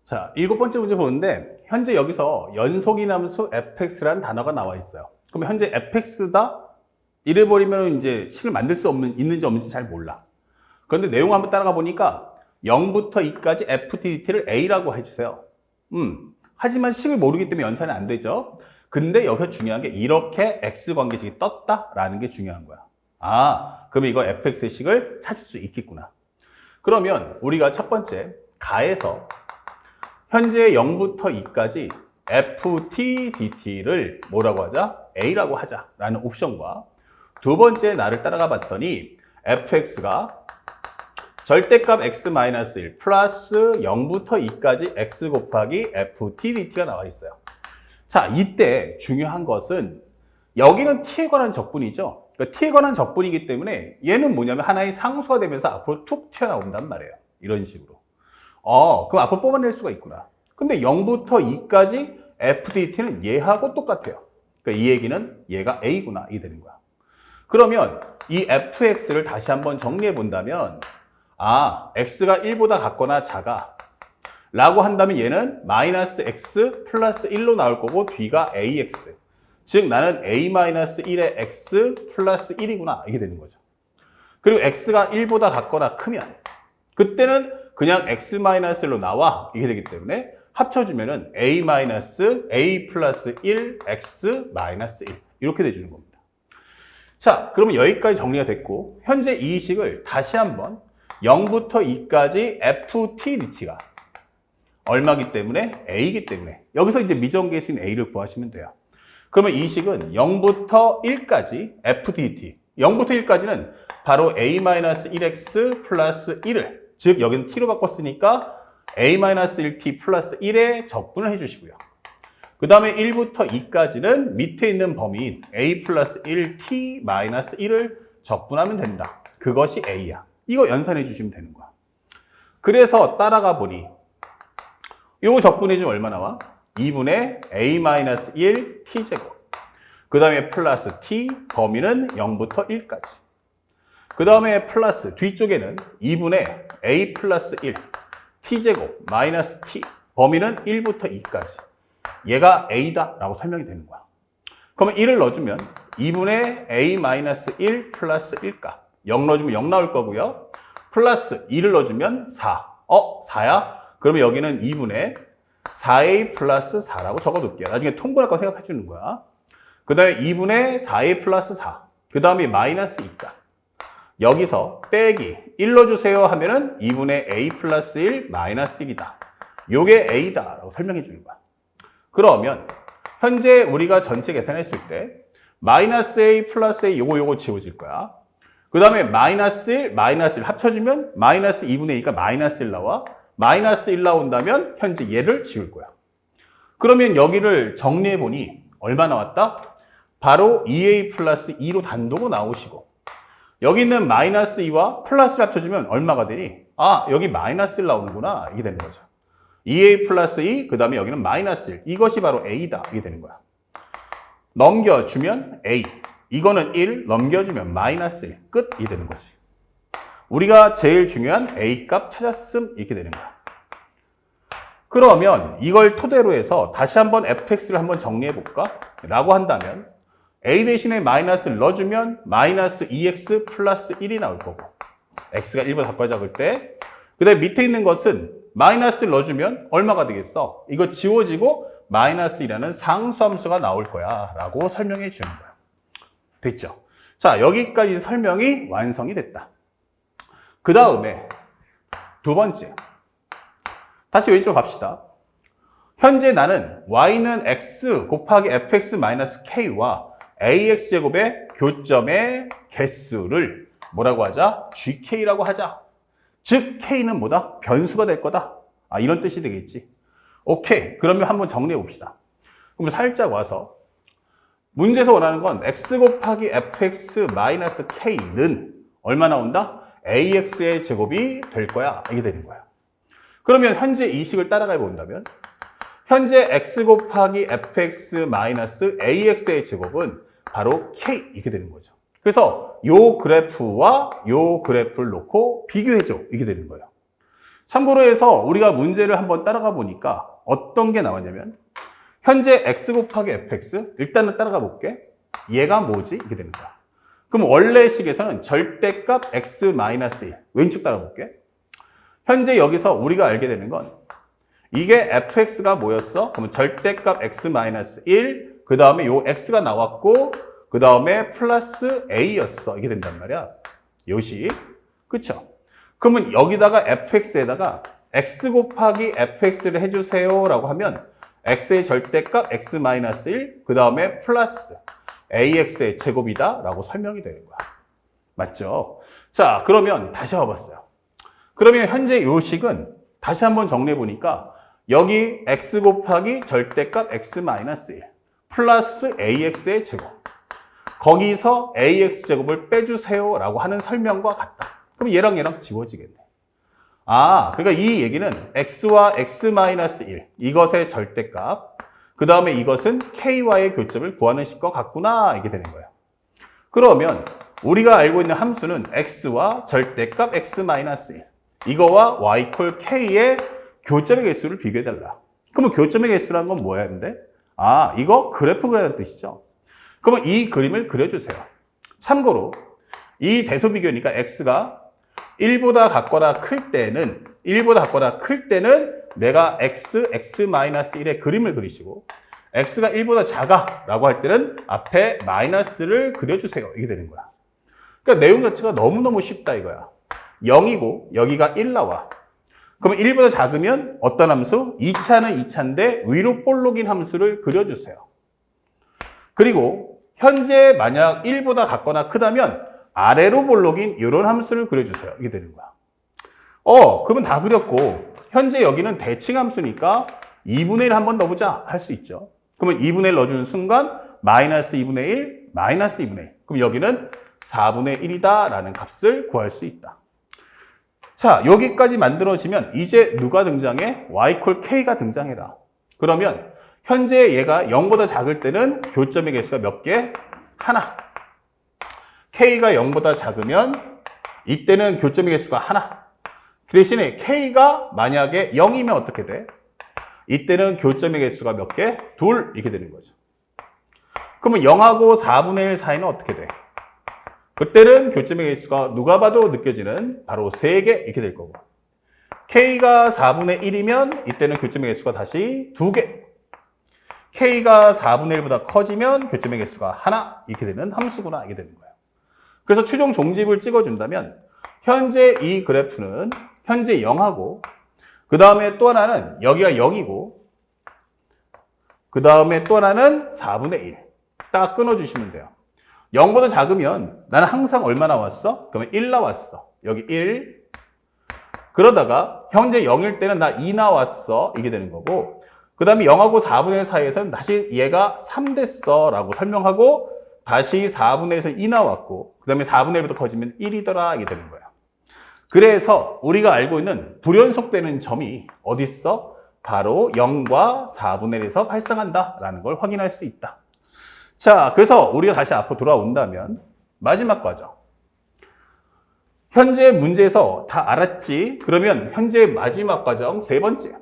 자, 7번째 문제 보는데 현재 여기서 연속이함수 fx라는 단어가 나와 있어요. 그럼 현재 fx다? 이래버리면 이제 식을 만들 수 있는지 없는지 잘 몰라. 그런데 내용 한번 따라가 보니까 0부터 2까지 ftdt를 a라고 해주세요. 하지만 식을 모르기 때문에 연산이 안 되죠. 근데 여기서 중요한 게 이렇게 x 관계식이 떴다라는 게 중요한 거야. 아, 그러면 이거 fx의 식을 찾을 수 있겠구나. 그러면 우리가 첫 번째 가에서 현재 0부터 2까지 ftdt를 뭐라고 하자? a라고 하자라는 옵션과 두 번째 나를 따라가 봤더니 fx가 절대값 x-1 플러스 0부터 2까지 x 곱하기 ftdt가 나와 있어요. 자, 이때 중요한 것은 여기는 t에 관한 적분이죠. 그러니까 t에 관한 적분이기 때문에 얘는 뭐냐면 하나의 상수가 되면서 앞으로 툭 튀어나온단 말이에요. 이런 식으로. 그럼 앞으로 뽑아낼 수가 있구나. 근데 0부터 2까지 fdt는 얘하고 똑같아요. 그러니까 이 얘기는 얘가 a구나. 이게 되는 거야. 그러면 이 fx를 다시 한번 정리해 본다면 x가 1보다 같거나 작아 라고 한다면 얘는 마이너스 x 플러스 1로 나올 거고 뒤가 ax. 즉 나는 a-1의 x 플러스 1이구나. 이게 되는 거죠. 그리고 x가 1보다 같거나 크면 그때는 그냥 x-1로 나와. 이게 되기 때문에 합쳐주면은 a 플러스 1 x-1 이렇게 돼주는 겁니다. 자, 그러면 여기까지 정리가 됐고 현재 이 식을 다시 한번 0부터 2까지 ftdt가 얼마기 때문에 a이기 때문에 여기서 이제 미정계수인 a를 구하시면 돼요. 그러면 이 식은 0부터 1까지 fdt 0부터 1까지는 바로 a-1x 플러스 1을 즉 여기는 t로 바꿨으니까 a-1t 플러스 1에 적분을 해주시고요. 그 다음에 1부터 2까지는 밑에 있는 범위인 a 플러스 1t 마이너스 1을 적분하면 된다. 그것이 a야. 이거 연산해 주시면 되는 거야. 그래서 따라가 보니 이거 적분해 주면 얼마 나와? 2분의 a-1 t제곱. 그 다음에 플러스 t 범위는 0부터 1까지. 그 다음에 플러스 뒤쪽에는 2분의 a 플러스 1 t제곱 마이너스 t 범위는 1부터 2까지. 얘가 a다 라고 설명이 되는 거야. 그러면 1을 넣어주면 2분의 a-1 플러스 1값 0 넣어주면 0 나올 거고요. 플러스 2를 넣어주면 4. 4야? 그러면 여기는 2분의 4a 플러스 4라고 적어둘게요. 나중에 통분할 거 생각해 주는 거야. 그 다음에 2분의 4a 플러스 4. 그 다음에 마이너스 2값. 여기서 빼기 1 넣어주세요 하면은 2분의 a 플러스 1 마이너스 1이다. 요게 a다 라고 설명해 주는 거야. 그러면 현재 우리가 전체 계산했을 때 마이너스 a 플러스 a 요거 지워질 거야. 그 다음에 마이너스 1 합쳐주면 마이너스 2분의 2가 마이너스 1 나와. 마이너스 1 나온다면 현재 얘를 지울 거야. 그러면 여기를 정리해 보니 얼마 나왔다? 바로 2a 플러스 2로 단독으로 나오시고 여기 있는 마이너스 2와 플러스를 합쳐주면 얼마가 되니? 여기 마이너스 1 나오는구나. 이게 되는 거죠. 2a 플러스 2, 그 다음에 여기는 마이너스 1. 이것이 바로 a다. 이게 되는 거야. 넘겨주면 a. 이거는 1, 넘겨주면 마이너스 1. 끝. 이게 되는 거지. 우리가 제일 중요한 a 값 찾았음. 이렇게 되는 거야. 그러면 이걸 토대로 해서 다시 한번 fx를 한번 정리해 볼까? 라고 한다면 a 대신에 마이너스를 넣어주면 마이너스 2x 플러스 1이 나올 거고 x가 1보다 작고 작을 때 그 다음에 밑에 있는 것은 마이너스를 넣어주면 얼마가 되겠어? 이거 지워지고 마이너스 1이라는 상수함수가 나올 거야 라고 설명해 주는 거야. 됐죠? 자, 여기까지 설명이 완성이 됐다. 그 다음에 두 번째 다시 왼쪽으로 갑시다. 현재 나는 y는 x 곱하기 fx-k와 ax제곱의 교점의 개수를 뭐라고 하자? gk라고 하자. 즉 k는 뭐다? 변수가 될 거다. 이런 뜻이 되겠지. 오케이. 그러면 한번 정리해 봅시다. 그럼 살짝 와서 문제에서 원하는 건 x 곱하기 fx-k는 얼마 나온다? ax의 제곱이 될 거야. 이게 되는 거야. 그러면 현재 이 식을 따라가 본다면 현재 x 곱하기 fx-ax의 제곱은 바로 k 이렇게 되는 거죠. 그래서 요 그래프와 요 그래프를 놓고 비교해줘. 이게 되는 거예요. 참고로 해서 우리가 문제를 한번 따라가 보니까 어떤 게 나왔냐면 현재 x 곱하기 fx 일단은 따라가 볼게. 얘가 뭐지? 이렇게 되는 거야. 그럼 원래 식에서는 절대값 x-1 왼쪽 따라 볼게. 현재 여기서 우리가 알게 되는 건 이게 fx가 뭐였어? 그러면 절대값 x-1 그 다음에 요 x가 나왔고 그 다음에 플러스 a였어. 이게 된단 말이야. 요식. 그쵸? 그러면 여기다가 fx에다가 x 곱하기 fx를 해주세요 라고 하면 x의 절대값 x-1 그 다음에 플러스 ax의 제곱이다 라고 설명이 되는 거야. 맞죠? 자, 그러면 다시 와봤어요. 그러면 현재 요식은 다시 한번 정리해 보니까 여기 x 곱하기 절대값 x-1 플러스 ax의 제곱 거기서 ax 제곱을 빼주세요 라고 하는 설명과 같다. 그럼 얘랑 지워지겠네. 아, 그러니까 이 얘기는 x와 x-1 이것의 절대값 그 다음에 이것은 k와의 교점을 구하는 식과 같구나 이게 되는 거예요. 그러면 우리가 알고 있는 함수는 x와 절대값 x-1 이거와 y 콜 k의 교점의 개수를 비교해달라. 그러면 교점의 개수라는 건 뭐야 근데? 아, 이거 그래프 그리라는 뜻이죠. 그러면 이 그림을 그려주세요. 참고로 이 대소 비교니까 x가 1보다 같거나 클 때는 내가 x-1의 그림을 그리시고 x가 1보다 작아 라고 할 때는 앞에 마이너스를 그려주세요. 이게 되는 거야. 그러니까 내용 자체가 너무너무 쉽다 이거야. 0이고 여기가 1 나와. 그러면 1보다 작으면 어떤 함수? 2차는 2차인데 위로 볼록인 함수를 그려주세요. 그리고 현재 만약 1보다 같거나 크다면 아래로 볼록인 이런 함수를 그려주세요. 이게 되는 거야. 그러면 다 그렸고 현재 여기는 대칭 함수니까 2분의 1 한번 넣어보자 할 수 있죠. 그러면 2분의 1 넣어주는 순간 마이너스 2분의 1, 마이너스 2분의 1. 그럼 여기는 4분의 1이다 라는 값을 구할 수 있다. 자, 여기까지 만들어지면 이제 누가 등장해? y 콜 k가 등장해라. 그러면 현재 얘가 0보다 작을 때는 교점의 개수가 몇 개? 하나. k가 0보다 작으면 이때는 교점의 개수가 하나. 그 대신에 k가 만약에 0이면 어떻게 돼? 이때는 교점의 개수가 몇 개? 둘 이렇게 되는 거죠. 그러면 0하고 4분의 1 사이는 어떻게 돼? 그때는 교점의 개수가 누가 봐도 느껴지는 바로 3개 이렇게 될 거고 k가 4분의 1이면 이때는 교점의 개수가 다시 2개 k가 4분의 1보다 커지면 교점의 개수가 하나 이렇게 되는 함수구나 이게 되는 거예요. 그래서 최종 종집을 찍어준다면 현재 이 그래프는 현재 0하고 그 다음에 또 하나는 여기가 0이고 그 다음에 또 하나는 4분의 1 딱 끊어주시면 돼요. 0보다 작으면 나는 항상 얼마 나왔어? 그러면 1 나왔어. 여기 1 그러다가 현재 0일 때는 나 2 나왔어. 이게 되는 거고 그 다음에 0하고 4분의 1 사이에서는 다시 얘가 3 됐어 라고 설명하고 다시 4분의 1에서 2 나왔고 그 다음에 4분의 1부터 커지면 1이더라 이게 되는 거야. 그래서 우리가 알고 있는 불연속되는 점이 어디 있어? 바로 0과 4분의 1에서 발생한다 라는 걸 확인할 수 있다. 자, 그래서 우리가 다시 앞으로 돌아온다면 마지막 과정. 현재 문제에서 다 알았지? 그러면 현재 마지막 과정 세 번째.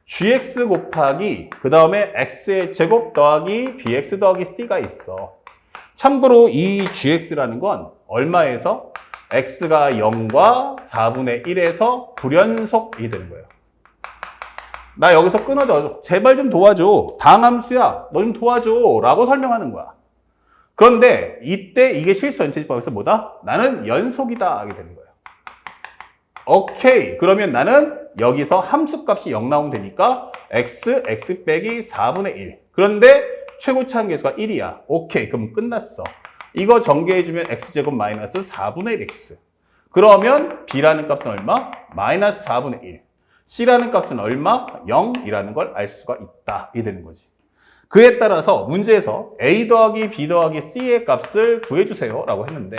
gx 곱하기 그 다음에 x의 제곱 더하기 bx 더하기 c가 있어. 참고로 이 gx라는 건 얼마에서? x가 0과 4분의 1에서 불연속이 되는 거예요. 나 여기서 끊어져. 제발 좀 도와줘. 다항함수야. 너 좀 도와줘. 라고 설명하는 거야. 그런데 이때 이게 실수 연체집합에서 뭐다? 나는 연속이다. 하게 되는 거예요. 오케이. 그러면 나는 여기서 함수값이 0 나오면 되니까 x 빼기 4분의 1. 그런데 최고차항 계수가 1이야. 오케이. 그럼 끝났어. 이거 전개해주면 x제곱 마이너스 4분의 1x. 그러면 b라는 값은 얼마? 마이너스 4분의 1. c라는 값은 얼마? 0이라는 걸 알 수가 있다. 이 되는 거지. 그에 따라서 문제에서 a 더하기 b 더하기 c의 값을 구해주세요 라고 했는데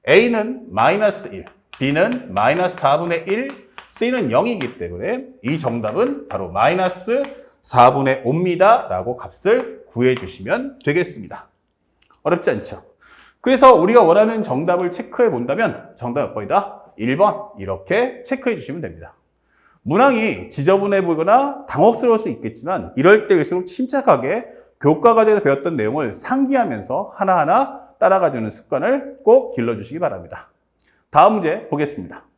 a는 마이너스 1, b는 마이너스 4분의 1, c는 0이기 때문에 이 정답은 바로 마이너스 4분의 5입니다 라고 값을 구해주시면 되겠습니다. 어렵지 않죠? 그래서 우리가 원하는 정답을 체크해 본다면 정답 몇 번이다? 1번 이렇게 체크해 주시면 됩니다. 문항이 지저분해 보이거나 당혹스러울 수 있겠지만 이럴 때일수록 침착하게 교과 과정에서 배웠던 내용을 상기하면서 하나하나 따라가주는 습관을 꼭 길러주시기 바랍니다. 다음 문제 보겠습니다.